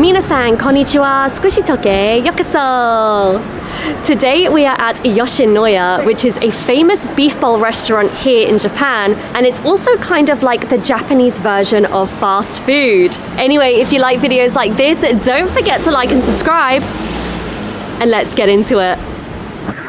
Minasan, konnichiwa, squishytalkへようこそ. Today we are at Yoshinoya, which is a famous beef bowl restaurant here in Japan, and it's also kind of like the Japanese version of fast food. Anyway, if you like videos like this, don't forget to like and subscribe, and let's get into it.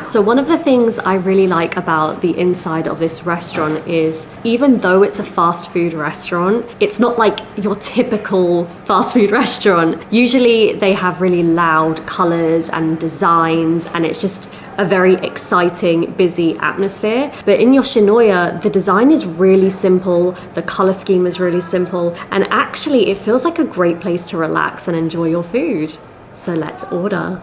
So one of the things I really like about the inside of this restaurant is even though it's a fast food restaurant, it's not like your typical fast food restaurant. Usually they have really loud colors and designs, and it's just a very exciting, busy atmosphere. But in Yoshinoya, the design is really simple, the color scheme is really simple, and actually it feels like a great place to relax and enjoy your food. So let's order.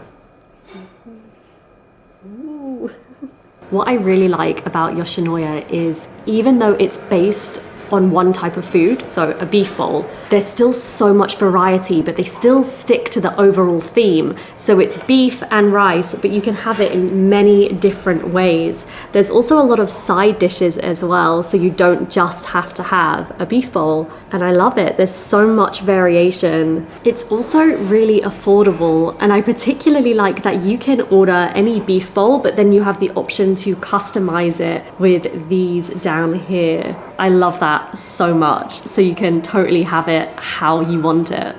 What I really like about Yoshinoya is even though it's based on one type of food, so a beef bowl, there's still so much variety, but they still stick to the overall theme. So it's beef and rice, but you can have it in many different ways. There's also a lot of side dishes as well, so you don't just have to have a beef bowl. And I love it, there's so much variation. It's also really affordable, and I particularly like that you can order any beef bowl, but then you have the option to customize it with these down here. I love that so much. So you can totally have it how you want it.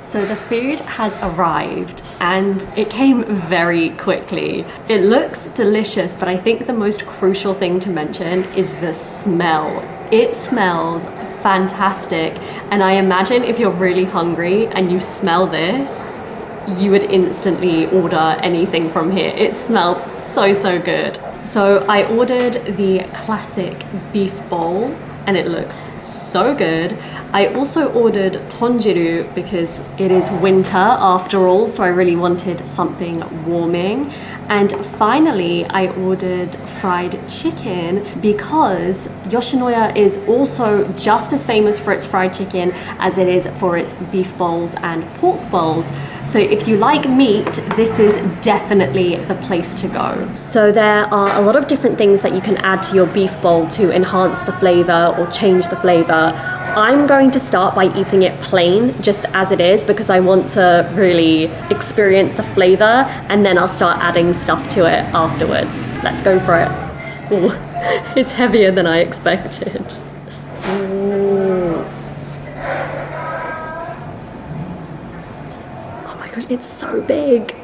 So the food has arrived and it came very quickly. It looks delicious, but I think the most crucial thing to mention is the smell. It smells fantastic. And I imagine if you're really hungry and you smell this, you would instantly order anything from here. It smells so good. So I ordered the classic beef bowl and it looks so good. I also ordered tonjiru because it is winter after all, so I really wanted something warming. And finally, I ordered fried chicken because Yoshinoya is also just as famous for its fried chicken as it is for its beef bowls and pork bowls. So if you like meat, this is definitely the place to go. So there are a lot of different things that you can add to your beef bowl to enhance the flavor or change the flavor. I'm going to start by eating it plain, just as it is, because I want to really experience the flavor, and then I'll start adding stuff to it afterwards. Let's go for it. Ooh, it's heavier than I expected. Ooh. Oh my god, it's so big.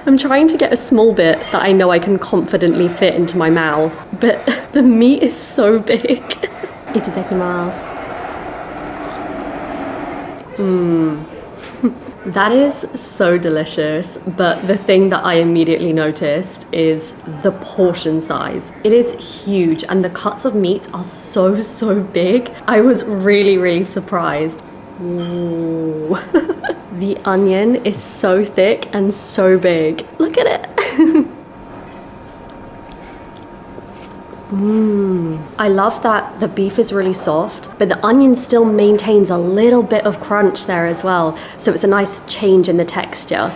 I'm trying to get a small bit that I know I can confidently fit into my mouth, but the meat is so big. Itadakimasu. That is so delicious, but the thing that I immediately noticed is the portion size. It is huge and the cuts of meat are so big. I was really surprised. Ooh. The onion is so thick and so big. Look at it. I love that the beef is really soft, but the onion still maintains a little bit of crunch there as well. So it's a nice change in the texture.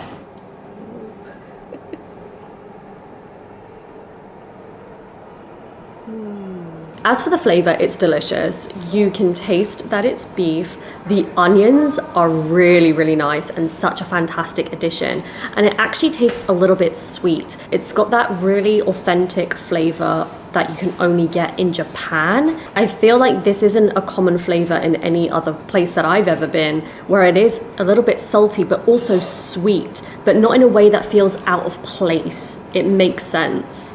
As for the flavor, it's delicious. You can taste that it's beef. The onions are really nice and such a fantastic addition. And it actually tastes a little bit sweet. It's got that really authentic flavor that you can only get in Japan. I feel like this isn't a common flavor in any other place that I've ever been, where it is a little bit salty but also sweet, but not in a way that feels out of place. It makes sense.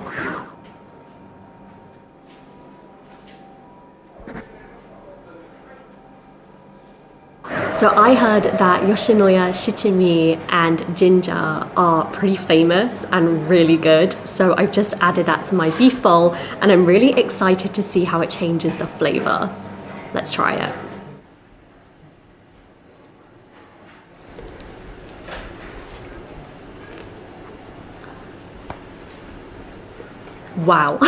So I heard that Yoshinoya shichimi and ginger are pretty famous and really good. So I've just added that to my beef bowl and I'm really excited to see how it changes the flavor. Let's try it. Wow.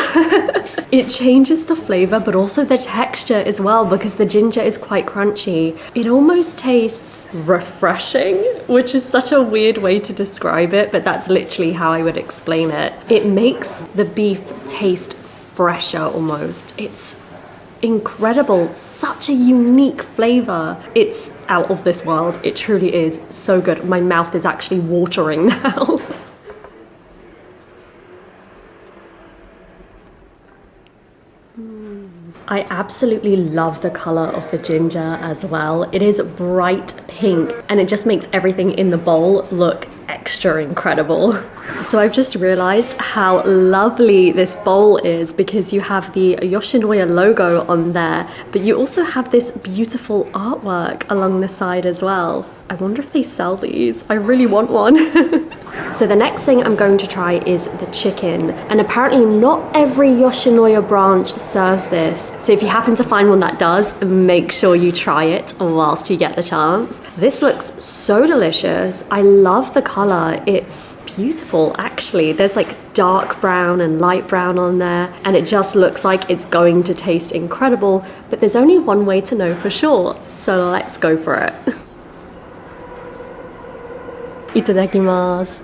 It changes the flavor, but also the texture as well, because the ginger is quite crunchy. It almost tastes refreshing, which is such a weird way to describe it, but that's literally how I would explain it. It makes the beef taste fresher almost. It's incredible, such a unique flavor. It's out of this world. It truly is so good. My mouth is actually watering now. I absolutely love the color of the ginger as well. It is bright pink and it just makes everything in the bowl look extra incredible. So I've just realized how lovely this bowl is because you have the Yoshinoya logo on there, but you also have this beautiful artwork along the side as well. I wonder if they sell these. I really want one. So the next thing I'm going to try is the chicken. And apparently not every Yoshinoya branch serves this. So if you happen to find one that does, make sure you try it whilst you get the chance. This looks so delicious. I love the color. It's beautiful actually. There's like dark brown and light brown on there, and it just looks like it's going to taste incredible, but there's only one way to know for sure. So let's go for it. Itadakimasu.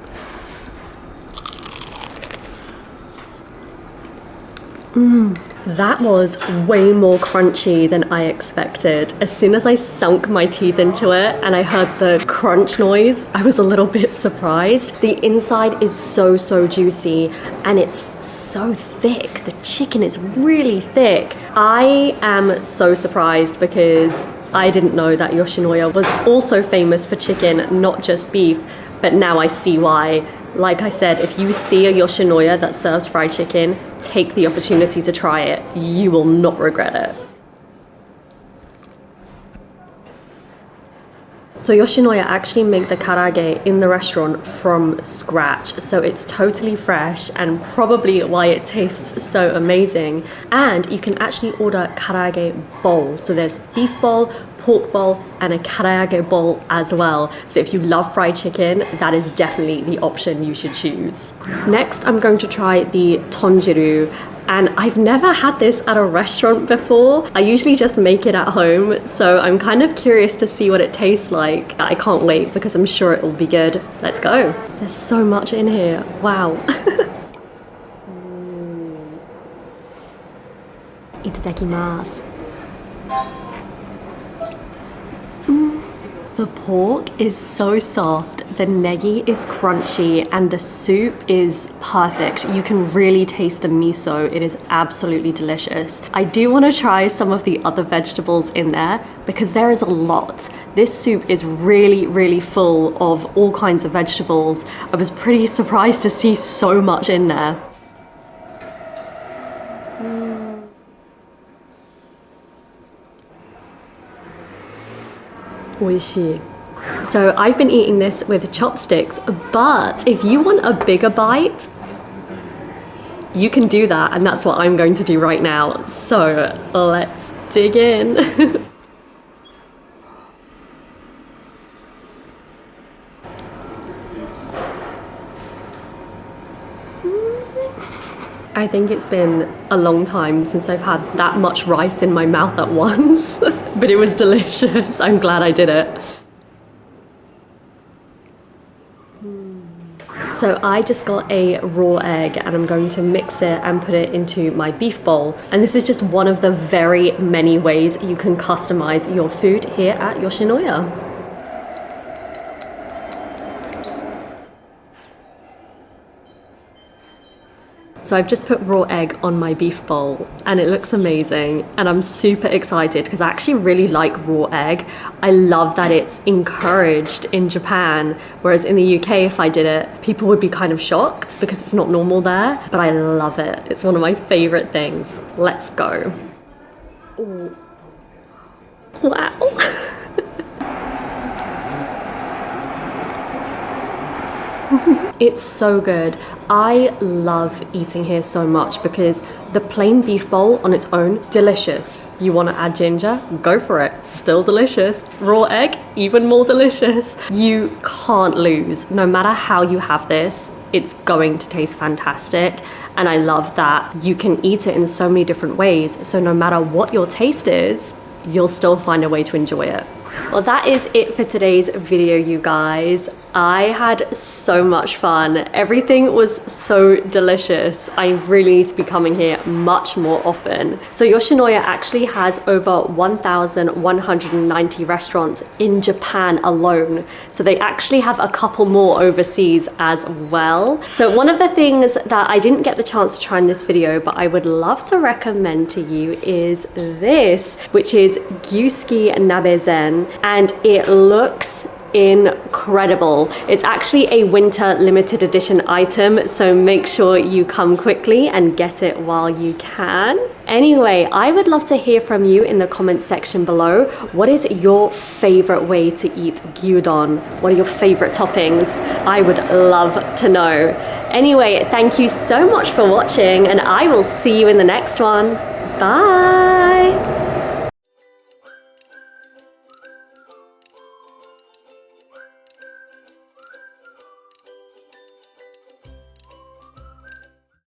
That was way more crunchy than I expected. As soon as I sunk my teeth into it and I heard the crunch noise, I was a little bit surprised. The inside is so juicy and it's so thick. The chicken is really thick. I am so surprised because I didn't know that Yoshinoya was also famous for chicken, not just beef, but now I see why. Like I said, if you see a Yoshinoya that serves fried chicken, take the opportunity to try it. You will not regret it. So Yoshinoya actually make the karaage in the restaurant from scratch, so it's totally fresh and probably why it tastes so amazing. And you can actually order karaage bowl. So there's beef bowl, pork bowl, and a karaage bowl as well. So if you love fried chicken, that is definitely the option you should choose. Next, I'm going to try the tonjiru. And I've never had this at a restaurant before. I usually just make it at home, so I'm kind of curious to see what it tastes like. I can't wait because I'm sure it will be good. Let's go. There's so much in here. Wow. Itadakimasu. The pork is so soft, the negi is crunchy, and the soup is perfect. You can really taste the miso. It is absolutely delicious. I do want to try some of the other vegetables in there because there is a lot. This soup is really full of all kinds of vegetables. I was pretty surprised to see so much in there. Oishii. So I've been eating this with chopsticks, but if you want a bigger bite, you can do that, and that's what I'm going to do right now. So let's dig in. I think it's been a long time since I've had that much rice in my mouth at once, but it was delicious. I'm glad I did it. So I just got a raw egg and I'm going to mix it and put it into my beef bowl. And this is just one of the very many ways you can customize your food here at Yoshinoya. So I've just put raw egg on my beef bowl and it looks amazing, and I'm super excited because I actually really like raw egg. I love that it's encouraged in Japan, whereas in the UK if I did it, people would be kind of shocked because it's not normal there, but I love it. It's one of my favorite things. Let's go. Ooh. Wow. It's so good. I love eating here so much because the plain beef bowl on its own, delicious. You want to add ginger? Go for it. Still delicious. Raw egg? Even more delicious. You can't lose. No matter how you have this, it's going to taste fantastic. And I love that you can eat it in so many different ways. So no matter what your taste is, you'll still find a way to enjoy it. Well, that is it for today's video, you guys. I had so much fun. Everything was so delicious. I really need to be coming here much more often. So Yoshinoya actually has over 1,190 restaurants in Japan alone. So they actually have a couple more overseas as well. So one of the things that I didn't get the chance to try in this video, but I would love to recommend to you is this, which is gyusuki nabezen, and it looks incredible. It's actually a winter limited edition item, so make sure you come quickly and get it while you can. Anyway, I would love to hear from you in the comments section below. What is your favorite way to eat gyudon? What are your favorite toppings? I would love to know. Anyway, thank you so much for watching, and I will see you in the next one. Bye!